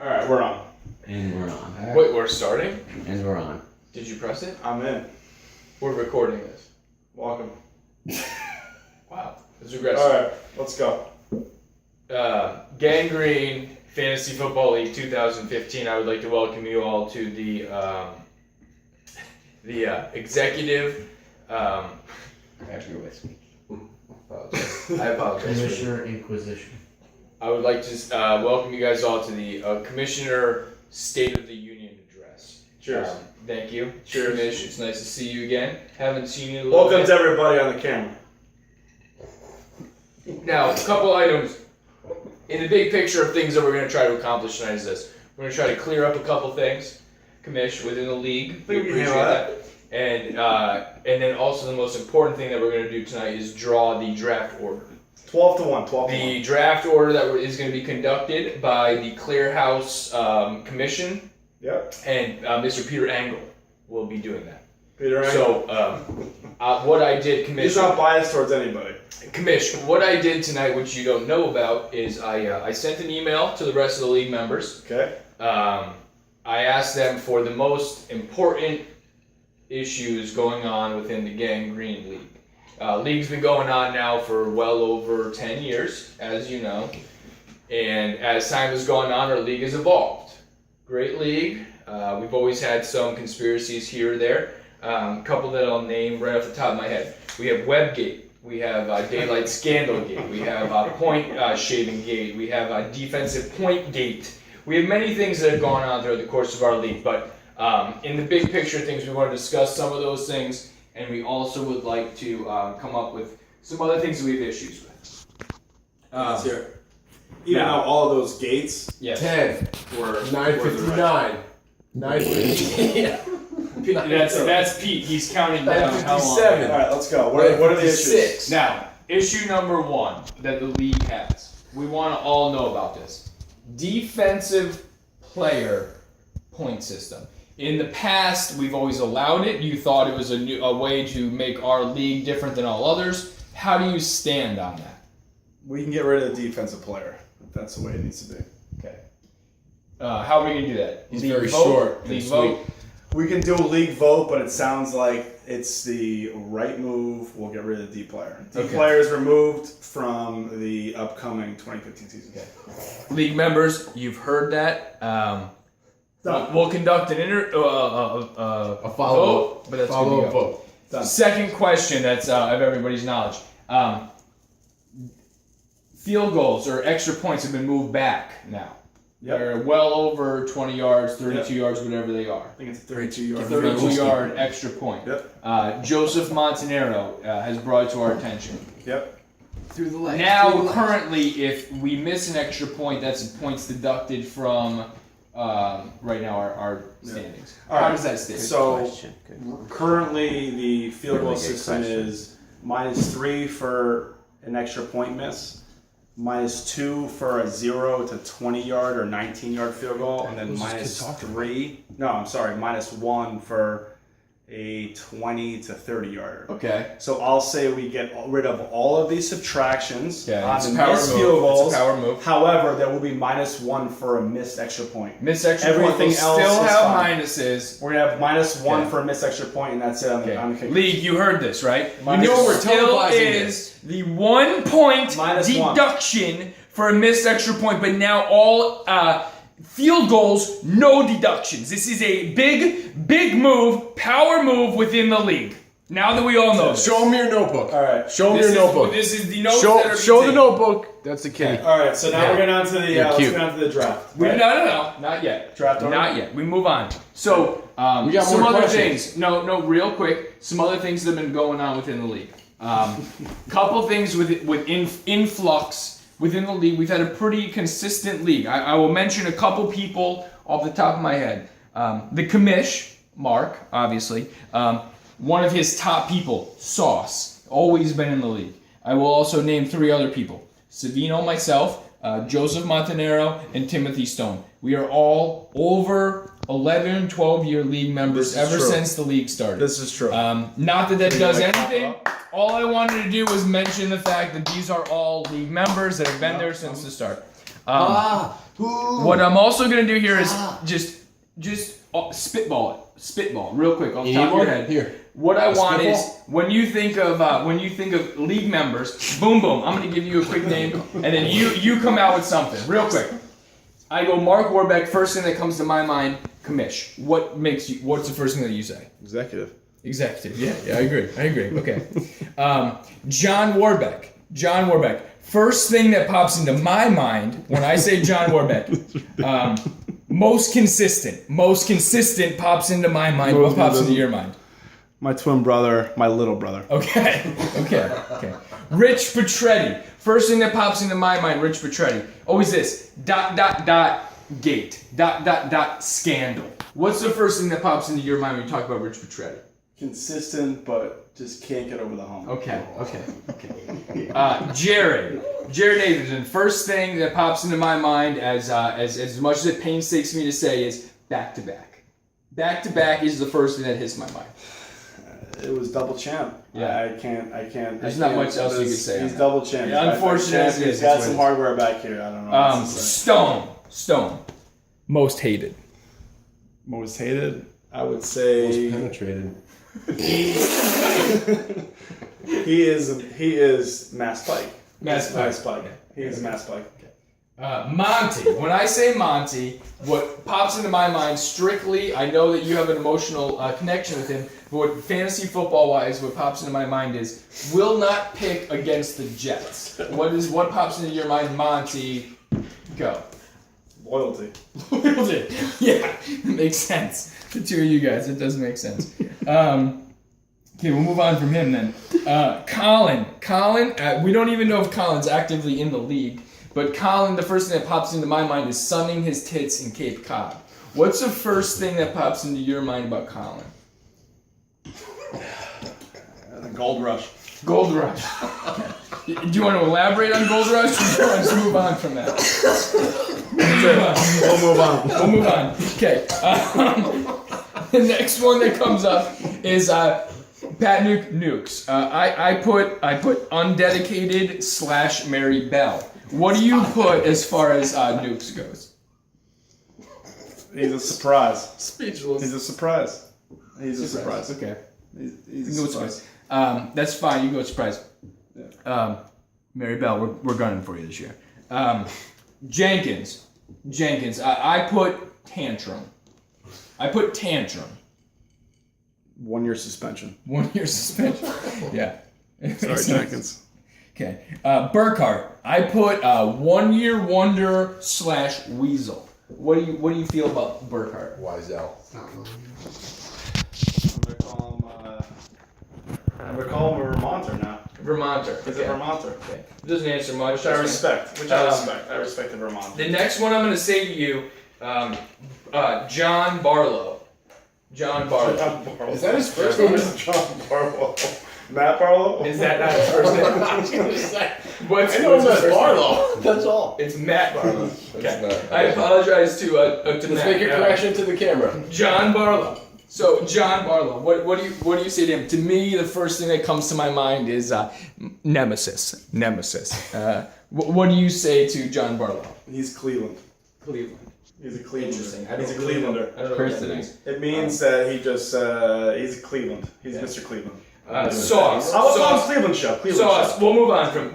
Alright, we're on. And we're on. Wait, we're starting? And we're on. Did you press it? I'm in. We're recording this. Welcome. Wow. It's aggressive. Alright, let's go. Gangrene Fantasy Football League 2015. I would like to welcome you all to the executive. Grab your whiskey. I apologize. Commissioner Inquisition. I would like to welcome you guys all to the Commissioner State of the Union Address. Cheers. Thank you. Cheers. Commish, it's nice to see you again. Haven't seen you in a little Welcome bit. to everybody on the camera. Now, a couple items. In the big picture of things that we're going to try to accomplish tonight is this. We're going to try to clear up a couple things, Commish, within the league. We appreciate that. And then also the most important thing that we're going to do tonight is draw the draft order. 12 to 1, 12 to 1. The draft order that is going to be conducted by the Clear House Commission. Yep. And Mr. Peter Angle will be doing that. Peter Angle. So, what I did, Commission... He's not biased towards anybody. Commish, what I did tonight, which you don't know about, is I sent an email to the rest of the league members. Okay. I asked them for the most important issues going on within the Gangrene League. League's been going on now for well over 10 years, as you know. And as time has gone on, our league has evolved. Great league. We've always had some conspiracies here or there. A couple that I'll name right off the top of my head. We have Webgate. We have Daylight Scandal Gate. We have Point Shaving Gate. We have Defensive Point Gate. We have many things that have gone on throughout the course of our league. But in the big picture of things, we want to discuss some of those things. And we also would like to come up with some other things that we have issues with. Let's hear it. Even though all of those gates Yes. 10, were 9:59, 9:50, That's Pete. He's counting down how long. 9:57. Alright, let's go. What are the issues? 9:56. Now, issue number one that the league has. We want to all know about this. Defensive player point system. In the past, we've always allowed it. You thought it was a way to make our league different than all others. How do you stand on that? We can get rid of the defensive player. If that's the way it needs to be. Okay. How are we going to do that? He's League very vote? short and League sweet. vote? We can do a league vote, but it sounds like it's the right move. We'll get rid of the D player. D Okay. player is removed from the upcoming 2015 season. League members, you've heard that. We'll conduct an A follow-up vote, but that's good to follow-up go. vote. Done. Second question that's of everybody's knowledge. Field goals or extra points have been moved back now. Yep. They're well over 20 yards, 32 Yep. yards, whatever they are. I think it's a 32-yard. 32-yard extra point. Yep. Joseph Montanaro has brought it to our attention. Yep. Through the legs. Now, currently, if we miss an extra point, that's points deducted from right now our standings. All How right. does that stand? So currently the field goal Really good system question. is -3 for an extra point miss, -2 for a 0 to 20-yard or 19-yard field goal, and then Who's this kid talking -3. No, I'm sorry, -1 for a 20 to 30-yarder. Okay. So I'll say we get rid of all of these subtractions Yeah, on it's the a power missed move. field goals. It's a power move. However, there will be -1 for a missed extra point. Miss extra point. Everything We'll else still is have fine. minuses. We're gonna have -1 Okay. for a missed extra point, and that's it on the kicker. League, you heard this, right? Minus- You know we're still televising is the 1 point -1. deduction for a missed extra point, but now all field goals, no deductions. This is a big move, power move within the league. Now that we all know this. Show him your notebook. All right. Show him This your notebook. This is the notes that are Show the being notebook. That's the kitty. All right. So now Yeah. we're getting on to the You're let's cute. get on to the draft. taken. right? No, not yet. Draft order? Not yet. We move on. So, We got some more other questions. things. No, real quick. Some other things that have been going on within the league. Couple things with influx within the league. We've had a pretty consistent league. I will mention a couple people off the top of my head. The commish, Mark, obviously. One of his top people, Sauce, always been in the league. I will also name 3 other people. Savino, myself, Joseph Montanaro, and Timothy Stone. We are all over 11, 12-year league members This is ever true. since the league started. This is true. Not that does like anything. All I wanted to do was mention the fact that these are all league members that have been there since the start. What I'm also gonna do here is just spitball it. Spitball real quick off the You top need of your one? head. Here. What I want spitball? is when you think of league members, boom boom. I'm gonna give you a quick name, and then you come out with something real quick. I go Mark Warbeck. First thing that comes to my mind, commish. What's the first thing that you say? Executive. Executive. Yeah, I agree. Okay. John Warbeck. First thing that pops into my mind when I say John Warbeck, most consistent pops into my mind. What pops into your mind? My twin brother, my little brother. Okay. Rich Petretti. First thing that pops into my mind, Rich Petretti. Always this, ... gate, ... scandal. What's the first thing that pops into your mind when you talk about Rich Petretti? Consistent, but just can't get over the hump. Okay. Jared Nathan. First thing that pops into my mind, as much as it painstaking me to say, is back to back. Back to back is the first thing that hits my mind. It was double champ. Yeah. I can't. There's not much else you could say He's on that. double champ. Yeah, unfortunate as it is, He's got it's some what it hardware back here. I don't know. What else to say. Stone. Most hated. Most hated. I would say Penetrated. he is Mass Pike. Mass Pike. He is Mass Pike. Monty. When I say Monty, what pops into my mind strictly, I know that you have an emotional connection with him, but what fantasy football wise, what pops into my mind is will not pick against the Jets. What pops into your mind, Monty? Go. Loyalty. Yeah, it makes sense. The two of you guys, it does make sense. Okay, we'll move on from him then. Colin, we don't even know if Colin's actively in the league, but Colin, the first thing that pops into my mind is sunning his tits in Cape Cod. What's the first thing that pops into your mind about Colin? The Gold Rush. Gold Rush. Okay. Do you want to elaborate on Gold Rush, or do you want to move on from that? We'll move on. Okay. The next one that comes up is Pat Nukes. I put undedicated / Mary Bell. What do you put as far as Nukes goes? He's a surprise. Speechless. He's a surprise. He's a surprise. Okay. He's You a go surprise. surprise. That's fine. You can go surprise. Mary Bell, we're gunning for you this year. Jenkins. I put tantrum. 1 year suspension. 1 year suspension. Yeah. Sorry, Jenkins. Okay. Burkhart. I put 1 year wonder / weasel. What do you feel about Burkhart? Wiesel. I'm gonna call him a Vermonter now. Vermonter. He's a Vermonter. Okay. Doesn't answer much. Which I respect. I respect the Vermonter. The next one I'm going to say to you, John Barlow. Is that his first name? John Barlow. Matt Barlow? Is that not his first name? I was gonna say. What's I know him his as first Barlow. That's all. name? It's Matt Barlow. That's not- I apologize to Let's Matt. make a correction to the camera. John Barlow. So John Barlow, what do you say to him? To me, the first thing that comes to my mind is nemesis. What do you say to John Barlow? He's Cleveland. Cleveland. He's a Clevelander. Interesting. He's a Clevelander. I don't know what that means. It means that he just, he's a Cleveland. He's Mr. Cleveland. Sauce. I'll call him Cleveland Show. Sauce. We'll move on from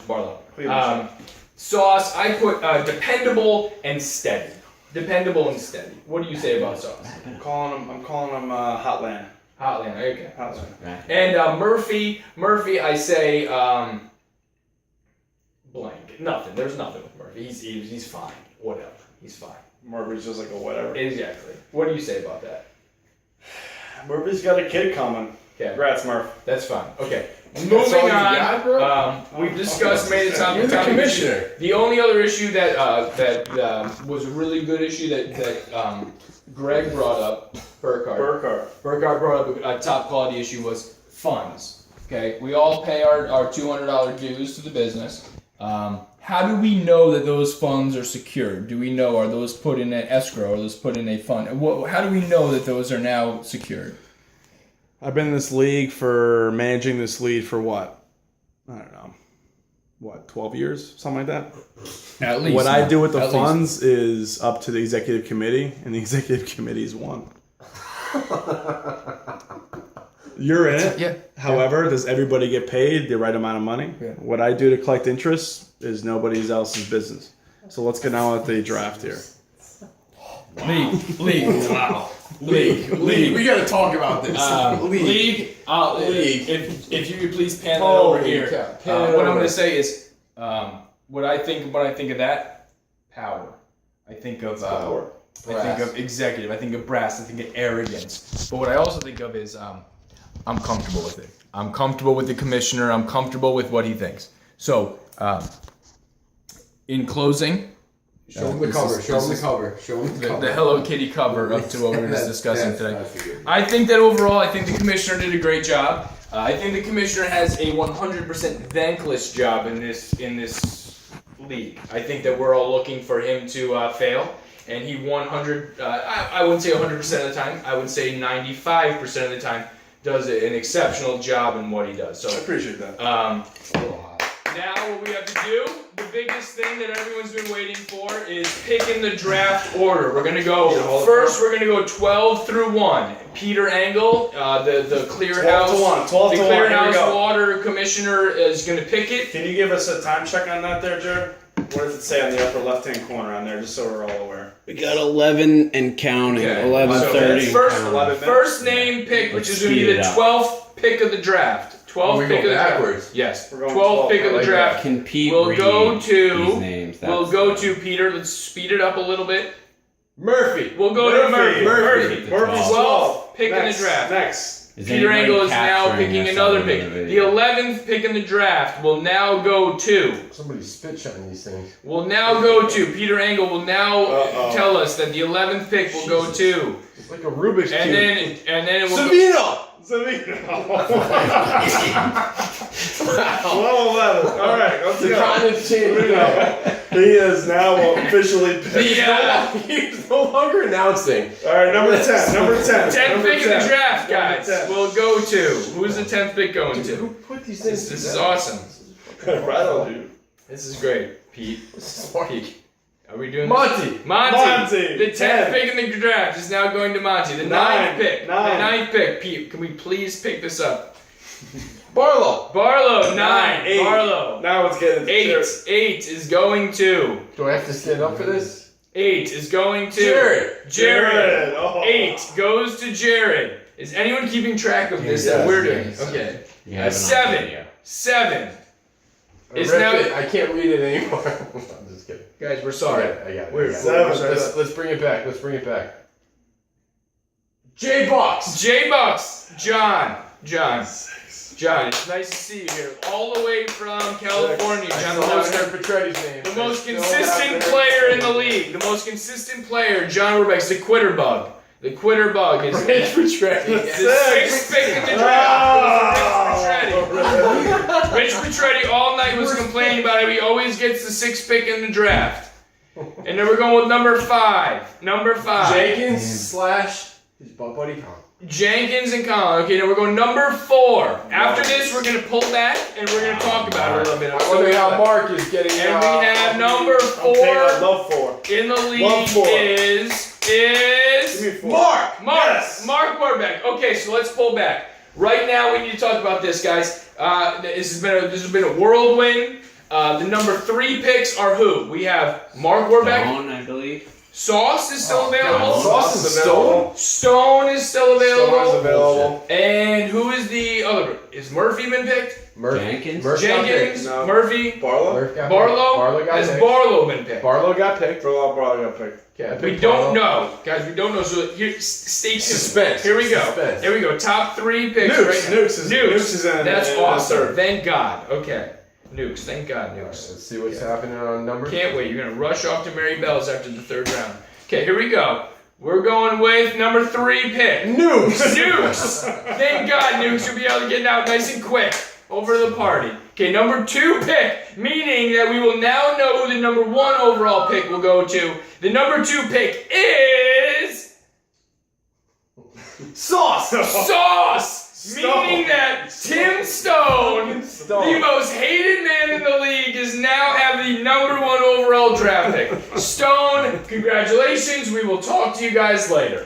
Barlow. Cleveland Sauce. I put dependable and steady. What do you say about Sauce? I'm calling him Hotland. Hotland. Okay. Hotland. And Murphy. I say blank. Nothing. There's nothing with Murphy. He's fine. Whatever. He's fine. Murphy's just like a whatever. Exactly. What do you say about that? Murphy's got a kid coming. Okay. Congrats, Murph. That's fine. Okay. all Moving you on. got, bro? We've discussed made it top You're the commissioner. The only other issue that was a really good issue that Greg brought up, Burkhart brought up a top quality issue was funds. Okay, we all pay our $200 dues to the business. How do we know that those funds are secured? Do we know, are those put in an escrow? Are those put in a fund? How do we know that those are now secured? I've been in this league managing this league for what? I don't know. what, 12 years, something like that. At least. What I do with the At least. funds is up to the executive committee, and the executive committee's one. You're in it. Yeah. However, does everybody get paid the right amount of money? Yeah. What I do to collect interest is nobody else's business. So let's get on with the draft here. League. Wow. League. We gotta talk about this. League. League. If you could please pan that Holy over here. cow. Pan it What I'm over. going to say is, what I think of that, power. I think of Power. I think of executive. I think of brass. I think of arrogance. But what I also think of is, I'm comfortable with it. I'm comfortable with the commissioner. I'm comfortable with what he thinks. So, in closing, Show him the cover. Show him the cover. Show him the cover. the Hello Kitty cover up to what we were just discussing today. That's good. I think that overall, I think the commissioner did a great job. I think the commissioner has a 100% thankless job in this league. I think that we're all looking for him to fail, and he 100. I wouldn't say 100% of the time. I would say 95% of the time does an exceptional job in what he does. So appreciate that. now what we have to do, the biggest thing that everyone's been waiting for is picking the draft order. We're gonna go first. We're gonna go 12 through 1. Peter Engel, the Clear 12 House, to 1, 12 the to 1, Clear here we House go. Water Commissioner is gonna pick it. Can you give us a time check on that there, Jared? What does it say on the upper left-hand corner on there, just so we're all aware? We got 11 and counting. Okay. 11:30. First, 11 minutes. first name pick, which Let's is gonna be speed the it up. 12th pick of the draft. 12th we pick go of the backwards? draft. Yes, We're going 12th pick 12. of the I like draft. Can Pete We'll read go to- these names? We'll That's go the- to Peter. Let's speed it up a little bit. Murphy. We'll go to Murphy. Murphy. Murphy's 12th pick in the Next. draft. Next. Is Peter anybody Engel is now capturing picking this another other pick. than The video? 11th pick in the draft will now go to. Somebody spit shine these things. Will now go to. Peter Engel will now Uh-oh. tell us that the 11th pick will go to. It's like a Rubik's And cube. then it will go, Savino! Well, 11. All right, let's The go. continent's changing. He is now officially picked. He's no longer announcing. All right, number 10. Number 10. 10th Number pick in 10. the draft, Number guys. 10. Will go to. Who's the 10th pick going Who to? put these things This is together? awesome. Rattle, dude. This is great, Pete. Pete. Are we doing Monty! this? Monty. Monty. The 10th 10. pick in the draft is now going to Monty. The 9th Nine. pick. Nine. The 9th pick. Pete, can we please pick this up? Barlow! Barlow, 9. Eight. Barlow. Now it's getting 8. 8 is going to. Do I have to stand up for this? 8 is going to. Jared. Jared. Oh. 8 goes to Jared. Is anyone keeping track of this that Yes, we're doing? yes. Okay. You have it on 7. video. 7. I It's ripped now- it. I can't read it anymore. I'm just kidding. Guys, we're sorry. I got it. We're- I got it. Seven. Let's bring it back. Let's bring it back. J Box. J Bucks, John, it's nice to see you here, all the way from California. John, the most, Petretti's name. the most consistent player in the league, the most consistent player. John Rubeck's the quitter bug. The quitter bug is Rich Petretti. the 6th pick in the draft. Goes to Rich Petretti. Rich Petretti all night was complaining about it. He always gets the 6th pick in the draft. And then we're going with number 5. Number 5. Jenkins / his buddy Tom. Jenkins and Colin. Okay, now we're going number 4. After this, we're going to pull back and we're going to talk about it a little bit. I wonder how Mark is getting. And we have number I'm taking a 4 love 4. in the league Love 4. is Give me 4. Mark. Yes. Mark Warbeck. Okay, so let's pull back. Right now, we need to talk about this, guys. This has been a whirlwind. The number 3 picks are who? We have Mark Warbeck. Stone, I believe. Sauce is still available. Sauce is available. Stone is still available. Stone is available. And who is the other? Is Murphy been picked? Jenkins? Murphy got Jenkins, picked. No. Murphy, Barlow? Murphy got Barlow. Barlow got Has picked. Barlow been picked? Barlow got picked. Barlow got picked. Okay, I We picked don't Barlow. know, guys. We don't know. So here, stay tuned. Suspense. Here we go. Suspense. Here we go. Top 3 picks. Nukes. Right now. Nukes is in. That's in awesome. third. Thank God. Okay. Nukes. Thank God. Alright, Nukes. let's see what's happening on number. Can't wait. You're gonna rush off to Mary Bell's after the 3rd round. Okay. Here we go. We're going with number 3 pick. Nukes. Nukes! Thank God, Nukes, you'll be able to get out nice and quick over to the party. Okay, number 2 pick, meaning that we will now know who the number 1 overall pick will go to. The number 2 pick is Sauce. Sauce! Meaning that Tim Stone, the most hated man in the league, is now have the #1 overall draft pick. Stone, congratulations. We will talk to you guys later.